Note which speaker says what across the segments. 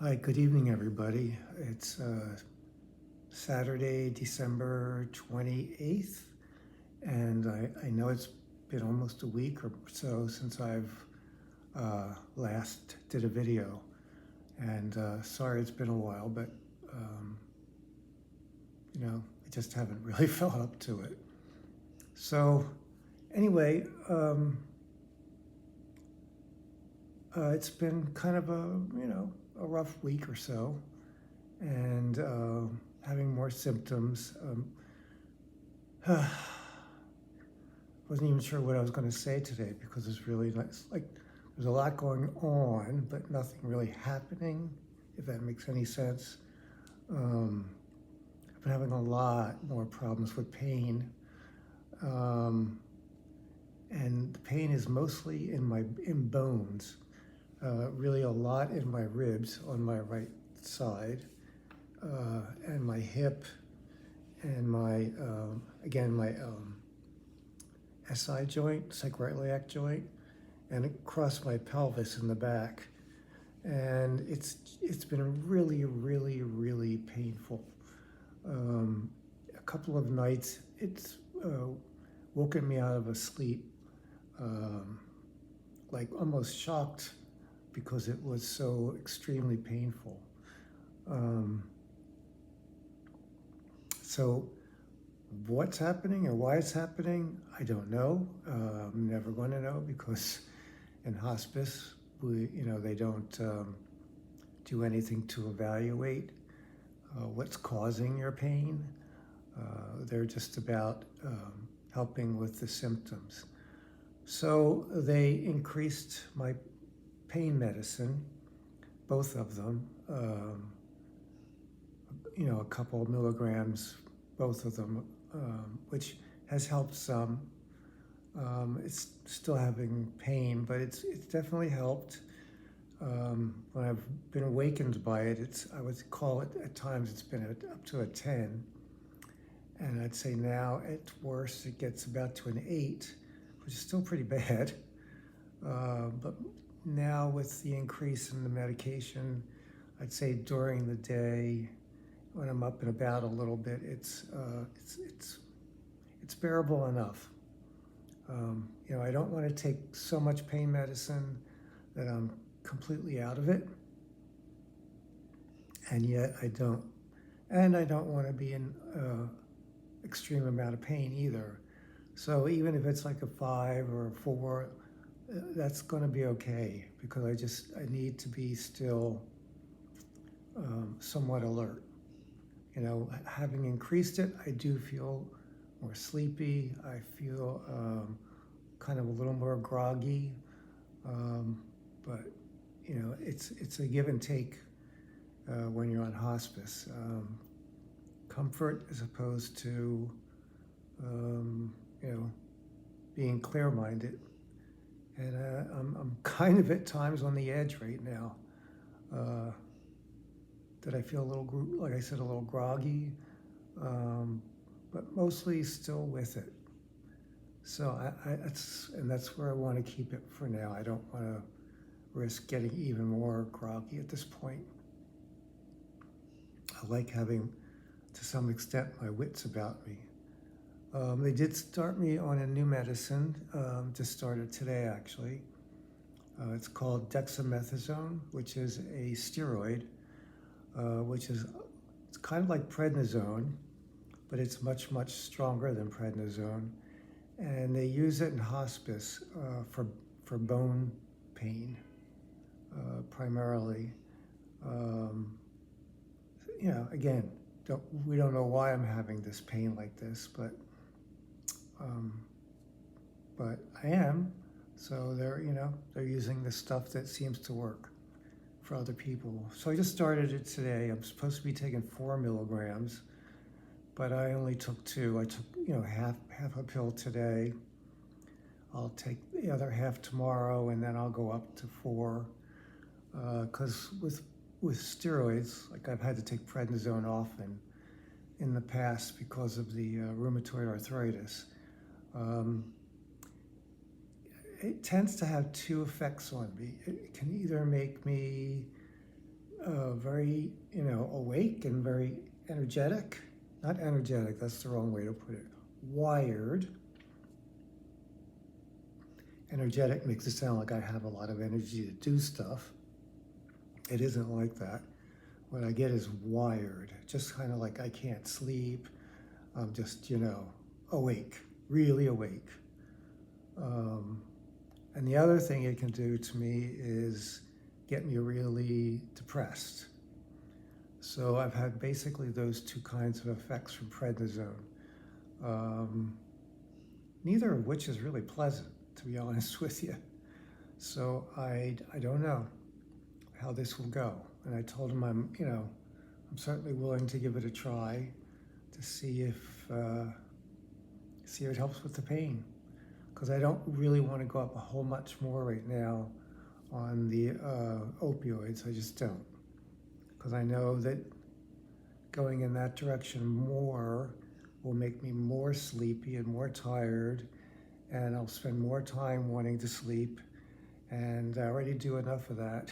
Speaker 1: Hi, good evening, everybody. It's Saturday, December 28th, and I know it's been almost a week or so since I've last did a video. And sorry it's been a while, but um, I just haven't really felt up to it. So, anyway, it's been kind of a rough week or so, and having more symptoms. Wasn't even sure what I was going to say today because it's really nice. Like there's a lot going on, but nothing really happening, if that makes any sense. I've been having a lot more problems with pain. And the pain is mostly in bones, really a lot in my ribs on my right side, and my hip, and my again my SI joint, sacroiliac joint, and across my pelvis in the back. And it's been really painful. A couple of nights it's woken me out of a sleep, like almost shocked because it was so extremely painful. So what's happening or why it's happening, I don't know. I'm never going to know because in hospice, they don't do anything to evaluate what's causing your pain. They're just about helping with the symptoms. So they increased my pain medicine, both of them, a couple of milligrams, both of them, which has helped some. It's still having pain, but it's definitely helped. When I've been awakened by it, I would call it at times it's been up to a 10. And I'd say now at worst it gets about to an 8, which is still pretty bad. But now with the increase in the medication, I'd say during the day, when I'm up and about a little bit, it's bearable enough. I don't want to take so much pain medicine that I'm completely out of it, and yet I don't. And I don't want to be in extreme amount of pain either. So even if it's like a 5 or a 4, that's going to be okay because I need to be still somewhat alert. Having increased it, I do feel more sleepy. I feel kind of a little more groggy, but it's a give and take when you're on hospice. Comfort as opposed to being clear-minded, and I'm kind of at times on the edge right now. That I feel a little, like I said, a little groggy, but mostly still with it. So that's where I want to keep it for now. I don't want to risk getting even more groggy at this point. I like having, to some extent, my wits about me. They did start me on a new medicine, just started today actually. It's called dexamethasone, which is a steroid, it's kind of like prednisone, but it's much stronger than prednisone. And they use it in hospice for bone pain, primarily. Again, we don't know why I'm having this pain like this, but I am. So they're using the stuff that seems to work for other people. So I just started it today. I'm supposed to be taking 4 milligrams, but I only took 2. I took half a pill today. I'll take the other half tomorrow, and then I'll go up to 4. Because with steroids, like I've had to take prednisone often in the past because of the rheumatoid arthritis. It tends to have 2 effects on me. It can either make me very, awake and very energetic. Not energetic, that's the wrong way to put it. Wired. Energetic makes it sound like I have a lot of energy to do stuff. It isn't like that. What I get is wired, just kind of like I can't sleep. I'm just, awake, really awake. And the other thing it can do to me is get me really depressed. So I've had basically those two kinds of effects from prednisone, neither of which is really pleasant, to be honest with you. So I don't know how this will go. And I told him I'm certainly willing to give it a try to see if it helps with the pain. Because I don't really want to go up a whole much more right now on the opioids. I just don't. Because I know that going in that direction more will make me more sleepy and more tired, and I'll spend more time wanting to sleep, and I already do enough of that.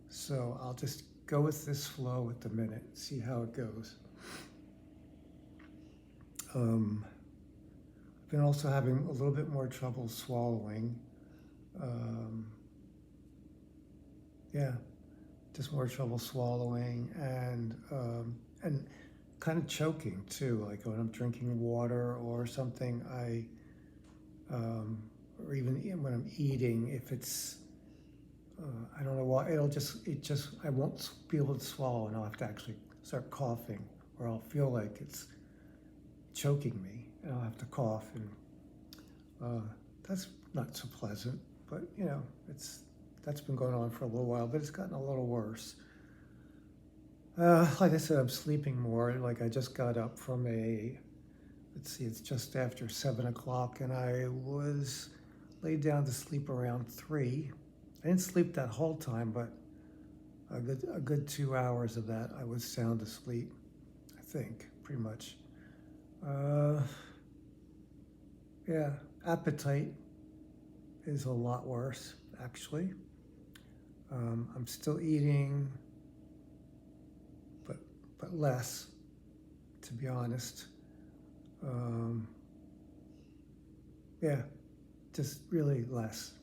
Speaker 1: So I'll just go with this flow at the minute, see how it goes. I've been also having a little bit more trouble swallowing. Just more trouble swallowing and kind of choking too. Like when I'm drinking water or something, or even when I'm eating, if it's I don't know why, I won't be able to swallow, and I'll have to actually start coughing, or I'll feel like it's choking me, and I'll have to cough, and that's not so pleasant. But that's been going on for a little while, but it's gotten a little worse. Like I said, I'm sleeping more. Like I just got up from it's just after 7 o'clock, and I was laid down to sleep around 3. I didn't sleep that whole time, but a good 2 hours of that I was sound asleep, I think, pretty much. Appetite is a lot worse, actually. I'm still eating, but less, to be honest. Just really less.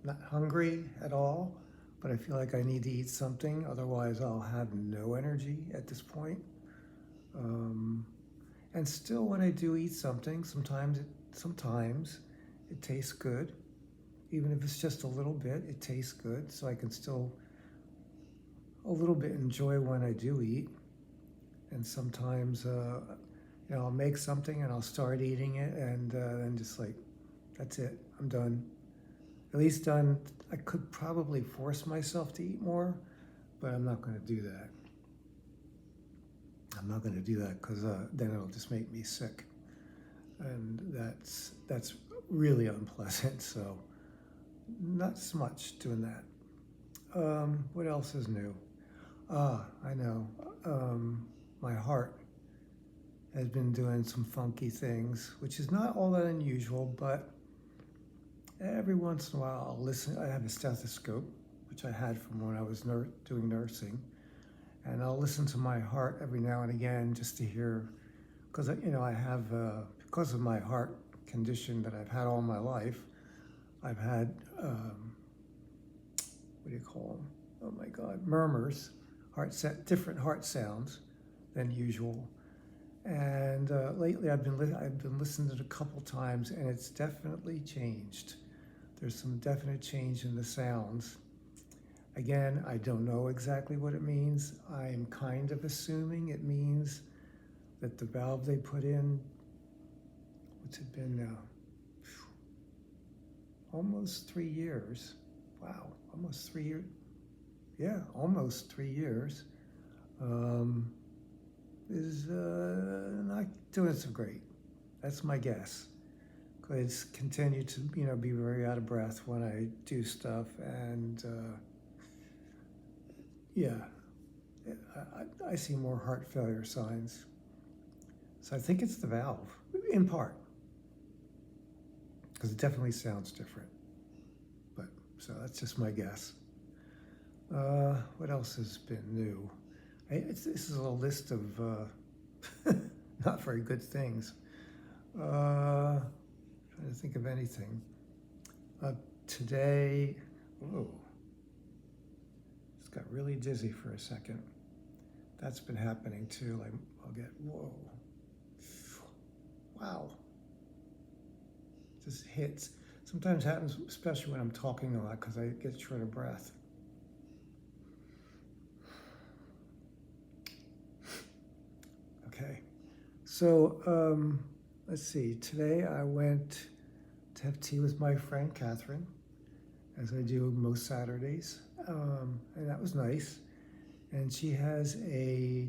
Speaker 1: Not hungry at all, but I feel like I need to eat something, otherwise I'll have no energy at this point. And still, when I do eat something, sometimes it tastes good. Even if it's just a little bit, it tastes good, so I can still a little bit enjoy when I do eat. And sometimes, I'll make something and I'll start eating it, and then just like, that's it, I'm done. At least done. I could probably force myself to eat more, but I'm not going to do that. I'm not going to do that because then it'll just make me sick, and that's really unpleasant. So not so much doing that. What else is new? I know. My heart has been doing some funky things, which is not all that unusual, but every once in a while I'll listen. I have a stethoscope, which I had from when I was doing nursing, and I'll listen to my heart every now and again just to hear, because I have, because of my heart condition that I've had all my life, I've had, what do you call them? Oh my God, murmurs, different heart sounds than usual. And lately I've been listening to it a couple times, and it's definitely changed. There's some definite change in the sounds. Again, I don't know exactly what it means. I'm kind of assuming it means that the valve they put in, what's it been now? Almost 3 years. Wow, almost 3 years. Yeah, almost 3 years. Is not doing so great. That's my guess. It's continued to, be very out of breath when I do stuff, and I see more heart failure signs. So I think it's the valve, in part, because it definitely sounds different. But so that's just my guess. What else has been new? This is a list of not very good things. Trying to think of anything. Uh, Today, oh, just got really dizzy for a second. That's been happening too. Like, I'll get, whoa, wow, just hits. Sometimes happens, especially when I'm talking a lot, because I get short of breath. Okay, so let's see. Today I went to have tea with my friend Catherine, as I do most Saturdays, and that was nice. And she has a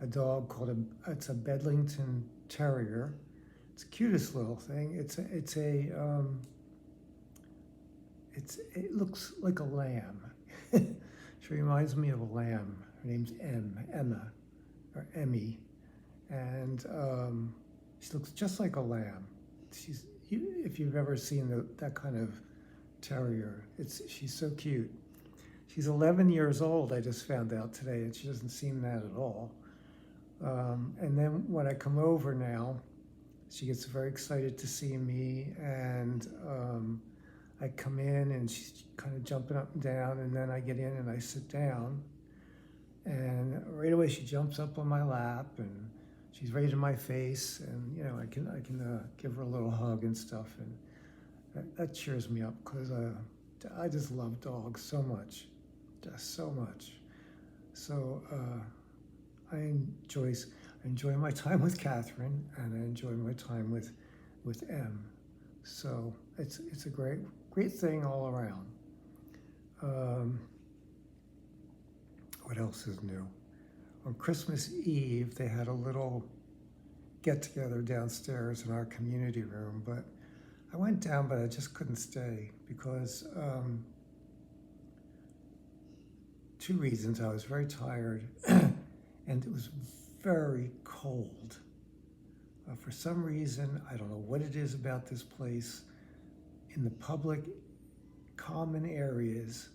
Speaker 1: dog called it's a Bedlington Terrier. It's the cutest little thing. It looks like a lamb. She reminds me of a lamb. Her name's Emma, or Emmy, and she looks just like a lamb. If you've ever seen that kind of terrier, she's so cute. She's 11 years old, I just found out today, and she doesn't seem that at all. And then when I come over now, she gets very excited to see me, and I come in and she's kind of jumping up and down, and then I get in and I sit down, and right away she jumps up on my lap and she's right in my face, and I can give her a little hug and stuff, and that cheers me up, because I just love dogs so much, just so much. So I enjoy my time with Catherine, and I enjoy my time with Em. So it's a great thing all around. What else is new? On Christmas Eve, they had a little get-together downstairs in our community room, but I went down, but I just couldn't stay because two reasons. I was very tired, and it was very cold. For some reason, I don't know what it is about this place, in the public common areas,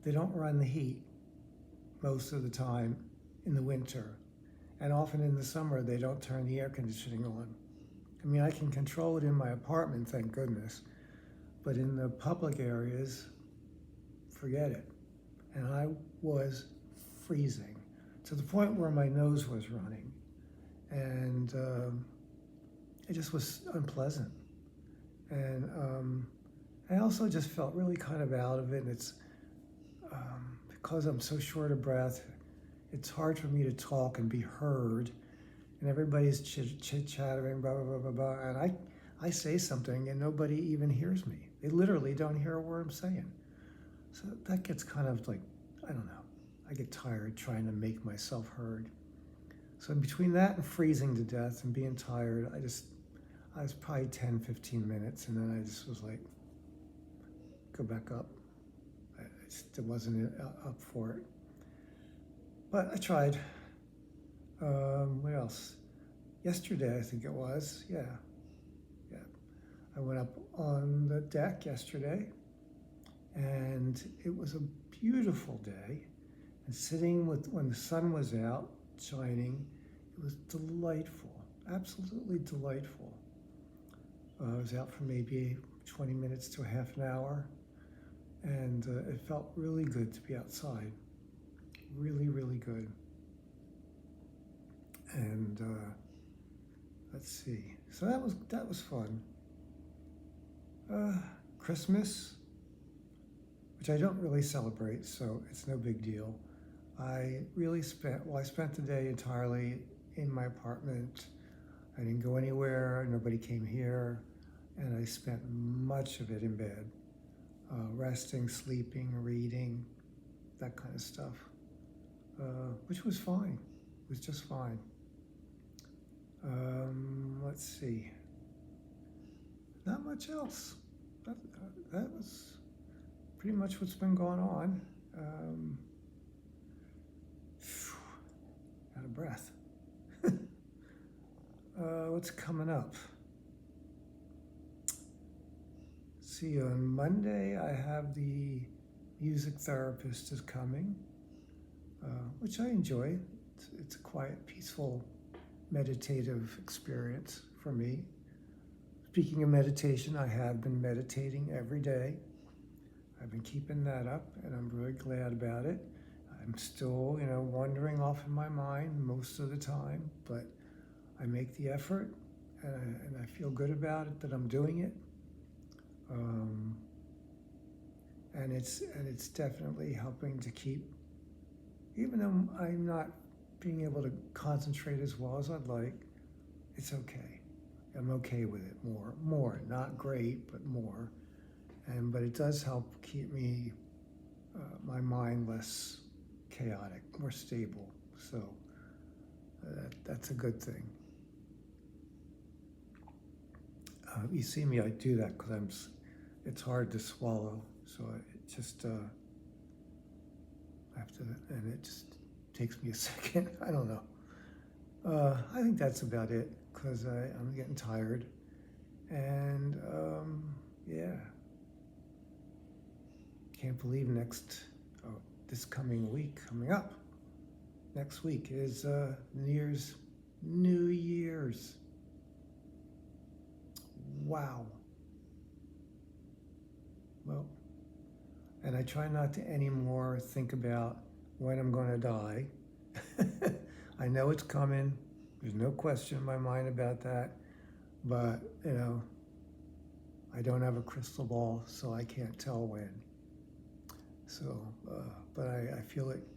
Speaker 1: they don't run the heat most of the time in the winter. And often in the summer, they don't turn the air conditioning on. I mean, I can control it in my apartment, thank goodness. But in the public areas, forget it. And I was freezing to the point where my nose was running. And it just was unpleasant. And I also just felt really kind of out of it. And it's because I'm so short of breath, it's hard for me to talk and be heard. And everybody's chit-chattering, blah, blah, blah, blah, blah. And I say something and nobody even hears me. They literally don't hear a word I'm saying. So that gets kind of like, I don't know. I get tired trying to make myself heard. So between that and freezing to death and being tired, I was probably 10, 15 minutes, and then I just was like, go back up. I just wasn't up for it. But I tried. What else? Yesterday, I think it was. Yeah. I went up on the deck yesterday, and it was a beautiful day. And sitting when the sun was out, shining, it was delightful, absolutely delightful. I was out for maybe 20 minutes to a half an hour, and it felt really good to be outside. Really, really good. And let's see. So that was fun. Christmas, which I don't really celebrate, so it's no big deal. I spent the day entirely in my apartment. I didn't go anywhere, nobody came here, and I spent much of it in bed, resting, sleeping, reading, that kind of stuff, which was fine. It was just fine. Let's see. Not much else. That was pretty much what's been going on. Out of breath. What's coming up? See, on Monday I have the music therapist is coming, which I enjoy. It's a quiet, peaceful, meditative experience for me. Speaking of meditation, I have been meditating every day. I've been keeping that up, and I'm really glad about it. I'm still, wandering off in my mind most of the time, but I make the effort, and I feel good about it that I'm doing it. And it's definitely helping to keep, even though I'm not being able to concentrate as well as I'd like, it's okay. I'm okay with it more, not great, but more. But it does help keep me, my mind less chaotic, more stable. So that's a good thing. You see me, I do that because it's hard to swallow. So it just, I have to, and it just takes me a second. I don't know. I think that's about it because I'm getting tired. And yeah, can't believe this coming up, next week is New Year's. Wow. Well, and I try not to anymore think about when I'm going to die. I know it's coming. There's no question in my mind about that. But, I don't have a crystal ball, so I can't tell when. So, but I feel it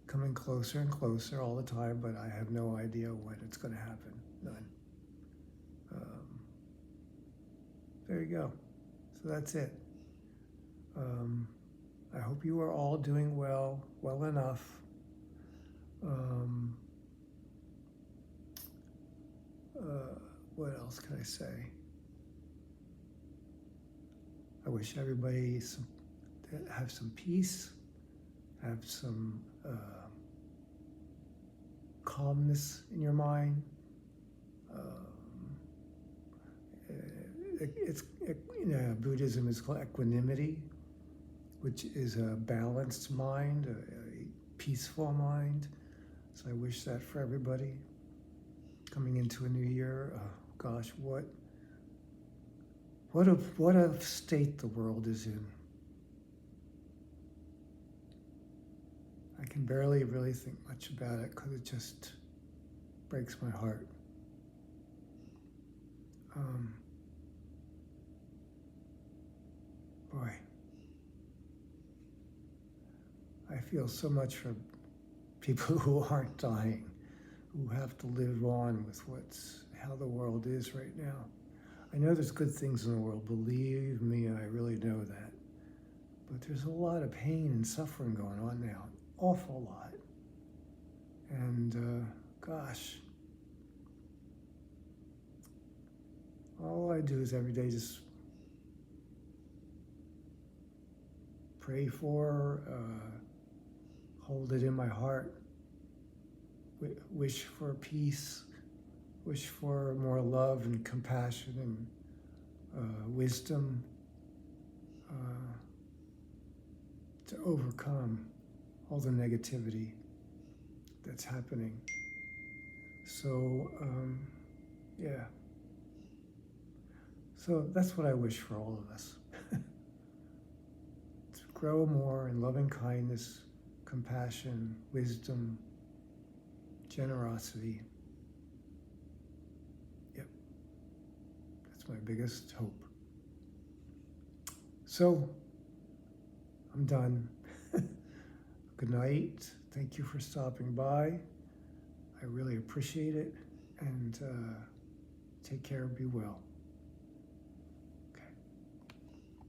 Speaker 1: coming closer and closer all the time, but I have no idea when it's going to happen. None. There you go. So that's it. I hope you are all doing well enough. What else can I say? I wish everybody have some peace, have some calmness in your mind. Buddhism is called equanimity, which is a balanced mind, a peaceful mind. So I wish that for everybody. Coming into a new year, gosh, what a state the world is in. I can barely really think much about it because it just breaks my heart. Boy, I feel so much for people who aren't dying, who have to live on with how the world is right now. I know there's good things in the world, believe me, I really know that. But there's a lot of pain and suffering going on now, an awful lot. And gosh, all I do is every day just pray for, hold it in my heart, wish for peace, wish for more love and compassion and wisdom to overcome all the negativity that's happening. So, yeah. So that's what I wish for all of us. To grow more in loving kindness, compassion, wisdom, generosity. Yep. That's my biggest hope. So, I'm done. Good night. Thank you for stopping by. I really appreciate it. And take care. Be well.